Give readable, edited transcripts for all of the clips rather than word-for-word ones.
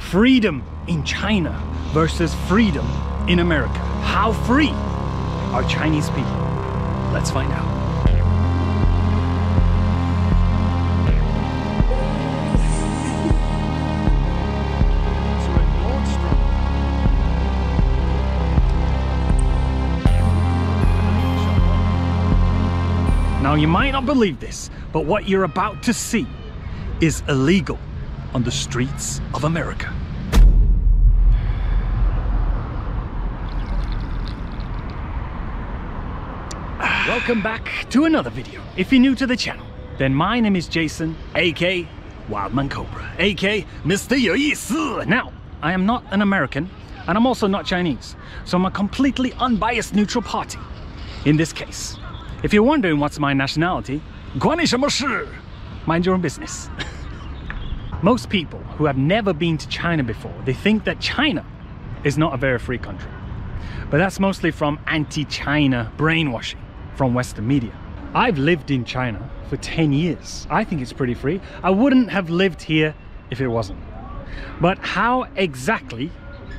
Freedom in China versus freedom in America. How free are Chinese people? Let's find out. Now you might not believe this, but what you're about to see is illegal on the streets of America. Welcome back to another video. If you're new to the channel, then my name is Jason, aka Wildman Cobra, aka Mr. 有意思. Now, I am not an American, and I'm also not Chinese, so I'm a completely unbiased neutral party in this case. If you're wondering what's my nationality, 关你什么事? Mind your own business. Most people who have never been to China before, they think that China is not a very free country. But that's mostly from anti-China brainwashing from Western media. I've lived in China for 10 years. I think it's pretty free. I wouldn't have lived here if it wasn't. But how exactly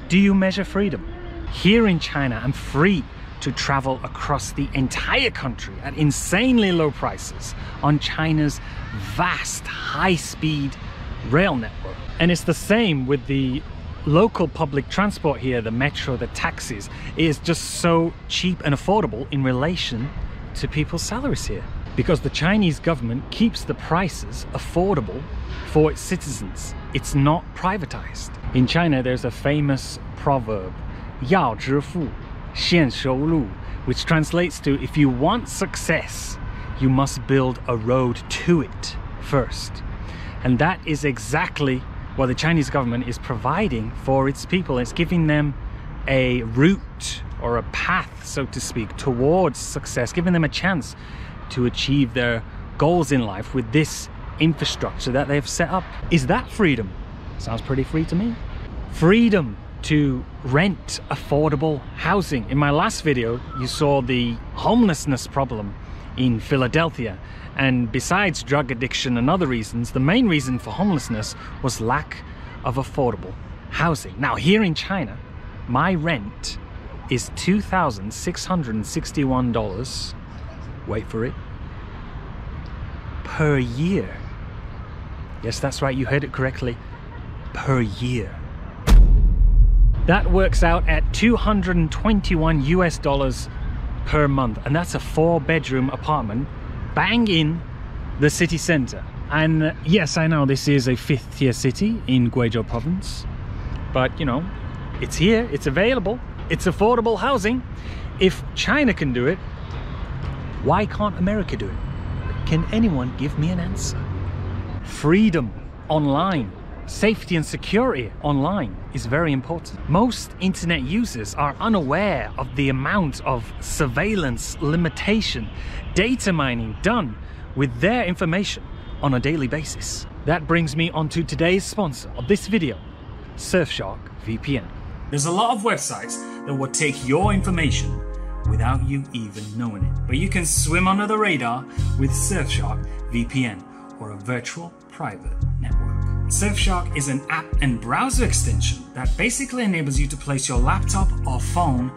do you measure freedom? Here in China, I'm free to travel across the entire country at insanely low prices on China's vast high-speed rail network. And it's the same with the local public transport here, the metro, the taxis. It is just so cheap and affordable in relation to people's salaries here, because the Chinese government keeps the prices affordable for its citizens. It's not privatized. In China, there's a famous proverb, 要致富先修路, which translates to, if you want success, you must build a road to it first. And that is exactly what the Chinese government is providing for its people. It's giving them a route or a path, so to speak, towards success, giving them a chance to achieve their goals in life with this infrastructure that they've set up. Is that freedom? Sounds pretty free to me. Freedom to rent affordable housing. In my last video, you saw the homelessness problem in Philadelphia. And besides drug addiction and other reasons, the main reason for homelessness was lack of affordable housing. Now, here in China, my rent is $2,661, wait for it, per year. Yes, that's right, you heard it correctly, per year. That works out at $221 US per month, and that's a 4-bedroom apartment bang in the city center. And yes, I know this is a 5th-tier city in Guizhou province, but you know, it's here, it's available, it's affordable housing. If China can do it, why can't America do it? Can anyone give me an answer? Freedom online, safety and security online is very important. Most internet users are unaware of the amount of surveillance, limitation, data mining done with their information on a daily basis. That brings me on to today's sponsor of this video, Surfshark VPN. There's a lot of websites that will take your information without you even knowing it. But you can swim under the radar with Surfshark VPN, or a virtual private network. Surfshark is an app and browser extension that basically enables you to place your laptop or phone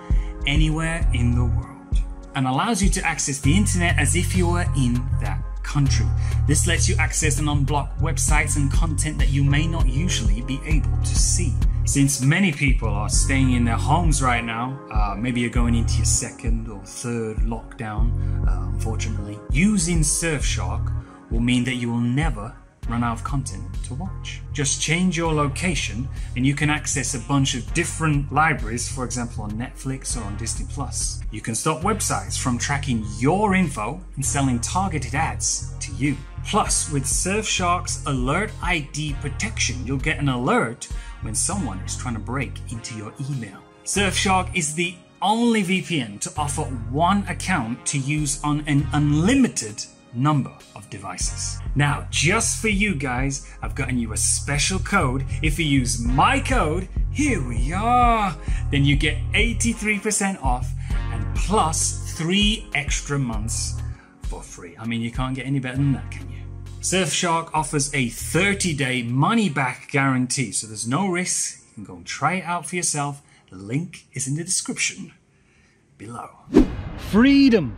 anywhere in the world and allows you to access the internet as if you were in that country. This lets you access and unblock websites and content that you may not usually be able to see. Since many people are staying in their homes right now, maybe you're going into your 2nd or 3rd lockdown, unfortunately, using Surfshark will mean that you will never run out of content to watch. Just change your location and you can access a bunch of different libraries, for example on Netflix or on Disney+. You can stop websites from tracking your info and selling targeted ads to you. Plus, with Surfshark's Alert ID protection, you'll get an alert when someone is trying to break into your email. Surfshark is the only VPN to offer one account to use on an unlimited number of devices. Now, just for you guys, I've gotten you a special code. If you use my code, here we are, then you get 83% off and plus 3 extra months for free. I mean, you can't get any better than that, can you? Surfshark offers a 30-day money-back guarantee, so there's no risk. You can go and try it out for yourself. The link is in the description below. Freedom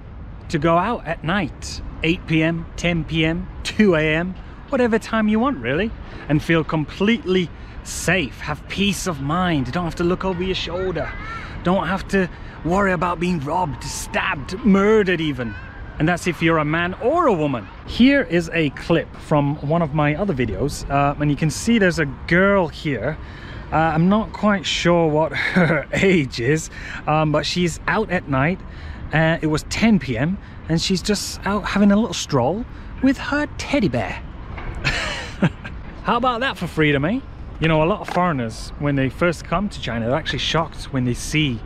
to go out at night, 8 p.m, 10 p.m, 2 a.m, whatever time you want really, and feel completely safe, have peace of mind. You don't have to look over your shoulder, don't have to worry about being robbed, stabbed, murdered even. And that's if you're a man or a woman. Here is a clip from one of my other videos, and you can see there's a girl here. I'm not quite sure what her age is, but she's out at night. It was 10 p.m. and she's just out having a little stroll with her teddy bear. How about that for freedom, eh? You know, a lot of foreigners, when they first come to China, they're actually shocked when they see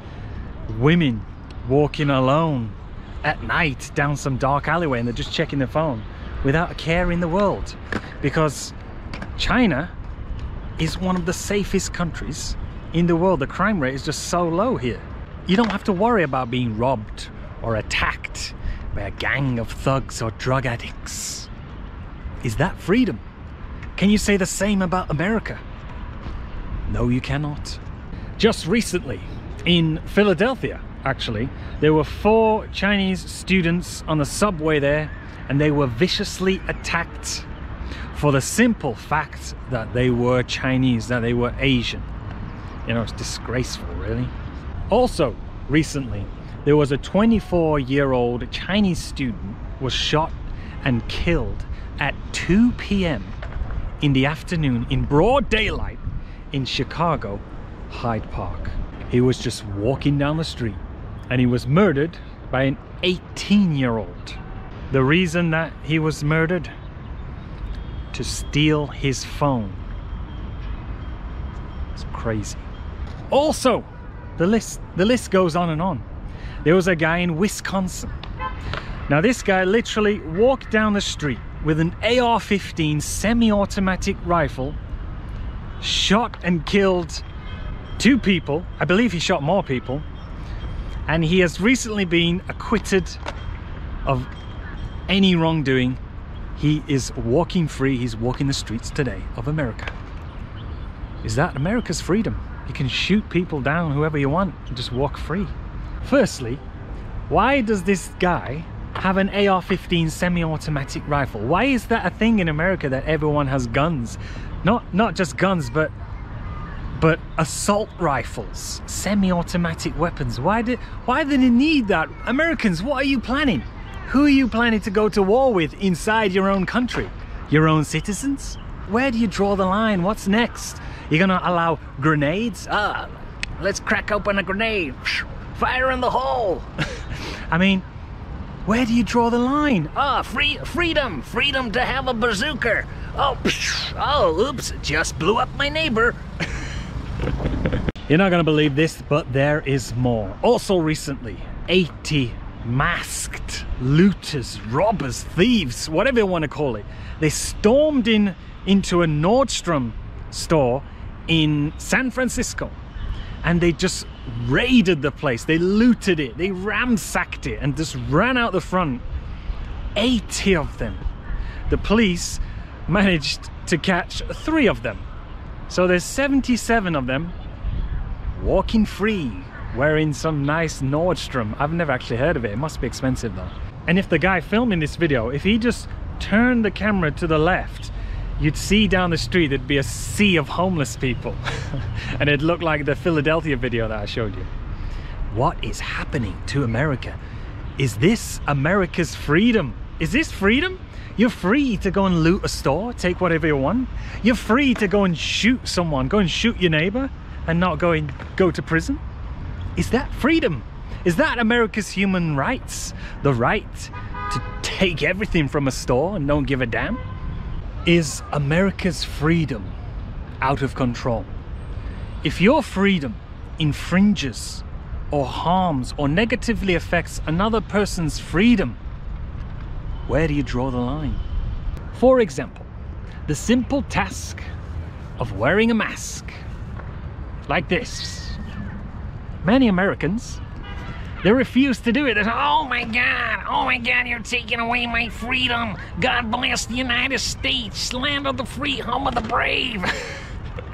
women walking alone at night down some dark alleyway, and they're just checking their phone without a care in the world, because China is one of the safest countries in the world. The crime rate is just so low here. You don't have to worry about being robbed or attacked by a gang of thugs or drug addicts. Is that freedom? Can you say the same about America? No, you cannot. Just recently in Philadelphia, actually, there were 4 Chinese students on the subway there, and they were viciously attacked for the simple fact that they were Chinese, that they were Asian. You know, it's disgraceful, really. Also, recently, there was a 24-year-old Chinese student was shot and killed at 2 p.m. in the afternoon in broad daylight in Chicago, Hyde Park. He was just walking down the street and he was murdered by an 18-year-old. The reason that he was murdered? To steal his phone. It's crazy. Also, the list goes on and on. There was a guy in Wisconsin. Now this guy literally walked down the street with an AR-15 semi-automatic rifle, shot and killed 2 people. I believe he shot more people, and he has recently been acquitted of any wrongdoing. He is walking free. He's walking the streets today of America. Is that America's freedom? You can shoot people down, whoever you want, and just walk free. Firstly, why does this guy have an AR-15 semi-automatic rifle? Why is that a thing in America, that everyone has guns? Not just guns, but assault rifles, semi-automatic weapons. Why do they need that? Americans, what are you planning? Who are you planning to go to war with inside your own country? Your own citizens? Where do you draw the line? What's next? You're gonna allow grenades? Let's crack open a grenade. Fire in the hole. I mean, where do you draw the line? Freedom to have a bazooka. Oh, oops, just blew up my neighbor. You're not gonna believe this, but there is more. Also recently, 80 masked looters, robbers, thieves, whatever you want to call it, they stormed into a Nordstrom store in San Francisco, and they just raided the place. They looted it, they ransacked it, and just ran out the front. 80 of them. The police managed to catch 3 of them, so there's 77 of them walking free, wearing some nice Nordstrom. I've never actually heard of it. It must be expensive though. And if the guy filming this video, if he just turned the camera to the left, you'd see down the street there'd be a sea of homeless people. And it'd look like the Philadelphia video that I showed you. What is happening to America? Is this America's freedom? Is this freedom? You're free to go and loot a store, take whatever you want. You're free to go and shoot someone, go and shoot your neighbor and not go to prison. Is that freedom? Is that America's human rights? The right to take everything from a store and don't give a damn? Is America's freedom out of control? If your freedom infringes or harms or negatively affects another person's freedom, where do you draw the line? For example, the simple task of wearing a mask, like this. Many Americans They refuse to do it. They say, oh my God, you're taking away my freedom. God bless the United States, land of the free, home of the brave.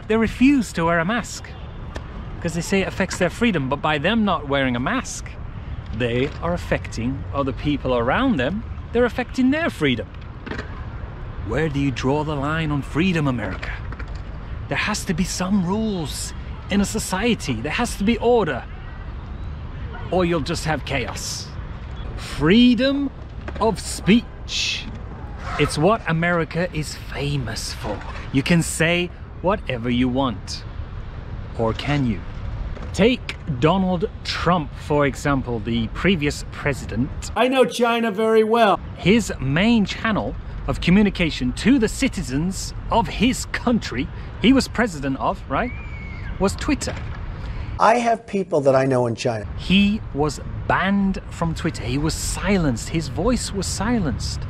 They refuse to wear a mask because they say it affects their freedom, but by them not wearing a mask, they are affecting other people around them. They're affecting their freedom. Where do you draw the line on freedom, America? There has to be some rules in a society. There has to be order, or you'll just have chaos. Freedom of speech. It's what America is famous for. You can say whatever you want. Or can you? Take Donald Trump, for example, the previous president. I know China very well. His main channel of communication to the citizens of his country, he was president of, right, was Twitter. I have people that I know in China. He was banned from Twitter. He was silenced. His voice was silenced.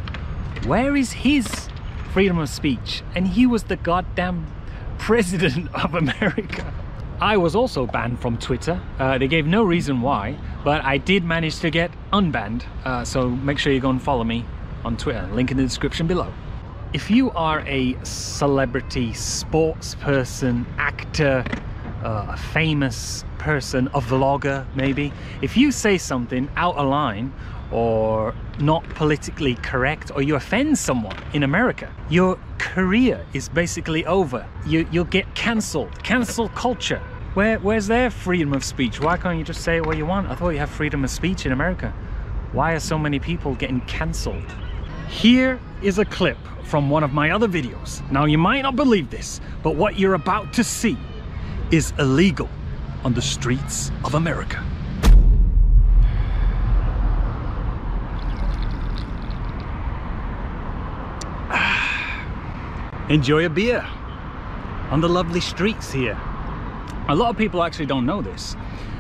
Where is his freedom of speech? And he was the goddamn president of America. I was also banned from Twitter. They gave no reason why, but I did manage to get unbanned. So make sure you go and follow me on Twitter. Link in the description below. If you are a celebrity, sports person, actor, a famous person, a vlogger maybe, if you say something out of line or not politically correct, or you offend someone in America, your career is basically over. You'll get cancelled. Cancel culture. Where's their freedom of speech? Why can't you just say what you want? I thought you have freedom of speech in America. Why are so many people getting cancelled? Here is a clip from one of my other videos. Now, you might not believe this, but what you're about to see is illegal on the streets of America. Enjoy a beer on the lovely streets here. A lot of people actually don't know this,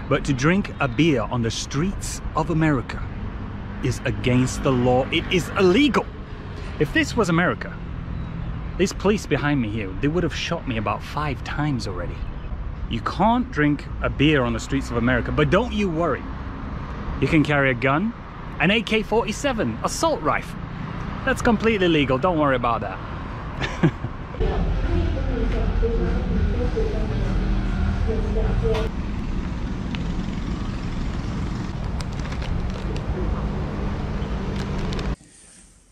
but to drink a beer on the streets of America is against the law. It is illegal. If this was America, these police behind me here, they would have shot me about 5 times already. You can't drink a beer on the streets of America, but don't you worry. You can carry a gun, an AK-47, assault rifle. That's completely legal, don't worry about that.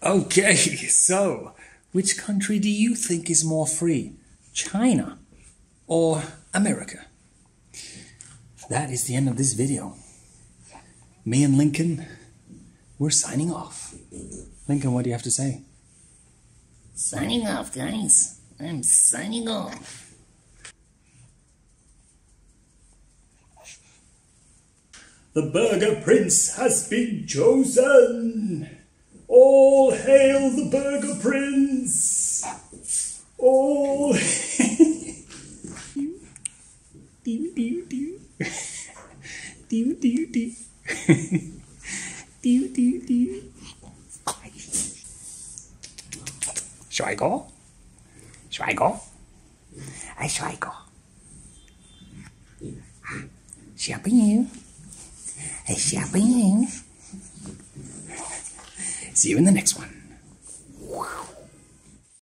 Okay, so which country do you think is more free? China or America? That is the end of this video. Me and Lincoln, we're signing off. Lincoln, what do you have to say? Signing off, guys. I'm signing off. The Burger Prince has been chosen! All hail the Burger Prince! All Should I go? Should I go? Should I go? Shopping. Shopping. See you in the next one.